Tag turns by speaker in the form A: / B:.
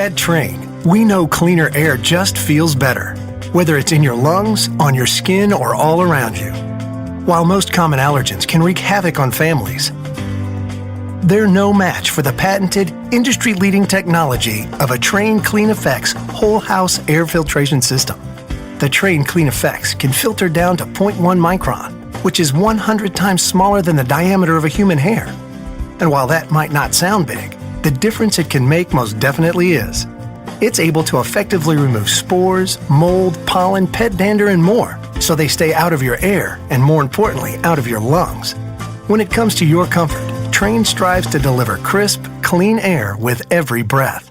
A: At Trane, we know cleaner air just feels better, whether it's in your lungs, on your skin, or all around you. While most common allergens can wreak havoc on families, they're no match for the patented, industry-leading technology of a Trane Clean Effects whole house air filtration system. The Trane Clean Effects can filter down to 0.1 micron, which is 100 times smaller than the diameter of a human hair. And while that might not sound big, the difference it can make most definitely is. It's able to effectively remove spores, mold, pollen, pet dander, and more, so they stay out of your air and, more importantly, out of your lungs. When it comes to your comfort, Trane strives to deliver crisp, clean air with every breath.